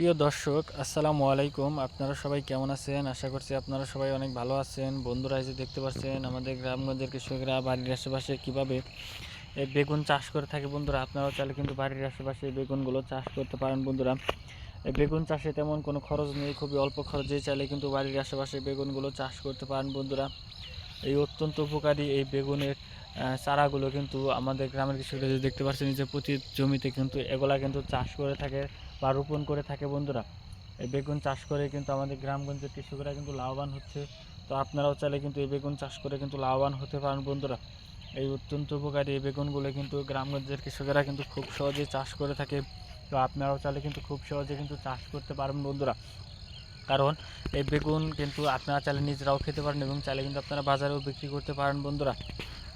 প্রিয় দর্শক, আসসালামু আলাইকুম। আপনারা সবাই কেমন আছেন? আশা করছি আপনারা সবাই অনেক ভালো আছেন। বন্ধুরা, এই যে দেখতে পাচ্ছেন আমাদের গ্রামগঞ্জের কৃষকরা বাড়ির আশেপাশে কীভাবে এই বেগুন চাষ করে থাকে। বন্ধুরা, আপনারাও চাইলে কিন্তু বাড়ির আশেপাশে এই বেগুনগুলো চাষ করতে পারেন। বন্ধুরা, এই বেগুন চাষে তেমন কোনো খরচ নেই, খুবই অল্প খরচে চাইলে কিন্তু বাড়ির আশেপাশে বেগুনগুলো চাষ করতে পারেন। বন্ধুরা, এই অত্যন্ত উপকারী এই বেগুনের চারাগুলো কিন্তু আমাদের গ্রামের কৃষকরা যে দেখতে পাচ্ছেন যে প্রতি জমিতে কিন্তু এগুলা কিন্তু চাষ করে থাকে বা রোপণ করে থাকে। বন্ধুরা, এই বেগুন চাষ করে কিন্তু আমাদের গ্রামগঞ্জের কৃষকরা কিন্তু লাভবান হচ্ছে। তো আপনারাও চাইলে কিন্তু এই বেগুন চাষ করে কিন্তু লাভবান হতে পারেন। বন্ধুরা, এই অত্যন্ত উপকারী এই বেগুনগুলো কিন্তু গ্রামগঞ্জের কৃষকেরা কিন্তু খুব সহজেই চাষ করে থাকে। তো আপনারাও চাইলে কিন্তু খুব সহজে কিন্তু চাষ করতে পারবেন। বন্ধুরা, কারণ এই বেগুন কিন্তু আপনারা চাইলে নিজেরাও খেতে পারেন এবং চাইলে কিন্তু আপনারা বাজারেও বিক্রি করতে পারেন। বন্ধুরা,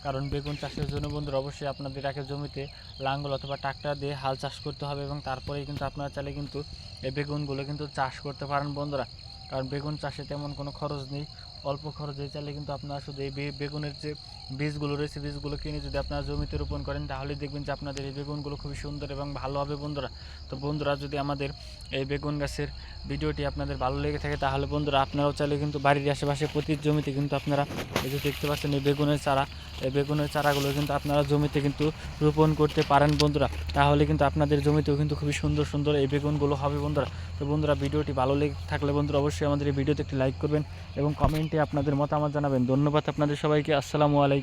কারণ বেগুন চাষের জন্য বন্ধুরা অবশ্যই আপনাদের আগে জমিতে লাঙ্গল অথবা ট্রাক্টর দিয়ে হাল চাষ করতে হবে এবং তারপরেই কিন্তু আপনারা চাইলে কিন্তু এই বেগুনগুলো কিন্তু চাষ করতে পারেন। বন্ধুরা, কারণ বেগুন চাষে তেমন কোনো খরচ নেই, অল্প খরচে চাইলে কিন্তু আপনারা শুধু এই বেগুনের যে বীজগুলো রয়েছে বীজগুলো কিনে যদি আপনারা জমিতে রোপণ করেন তাহলে দেখবেন যে আপনাদের এই বেগুনগুলো খুবই সুন্দর এবং ভালো হবে। বন্ধুরা, তো বন্ধুরা, যদি আমাদের এই বেগুন গাছের ভিডিওটি আপনাদের ভালো লেগে থাকে তাহলে বন্ধুরা আপনারাও চাইলে কিন্তু বাড়ির আশেপাশে প্রতি জমিতে কিন্তু আপনারা এই যে দেখতে পাচ্ছেন এই বেগুনের চারা, এই বেগুনের চারাগুলো কিন্তু আপনারা জমিতে কিন্তু রোপণ করতে পারেন। বন্ধুরা, তাহলে কিন্তু আপনাদের জমিতেও কিন্তু খুবই সুন্দর সুন্দর এই বেগুনগুলো হবে। বন্ধুরা, তো বন্ধুরা, ভিডিওটি ভালো লেগে থাকলে বন্ধুরা অবশ্যই আমাদের এই ভিডিওতে একটি লাইক করবেন এবং কমেন্টে আপনাদের মতামত জানাবেন। ধন্যবাদ আপনাদের সবাইকে। আসসালামু আলাইকুম।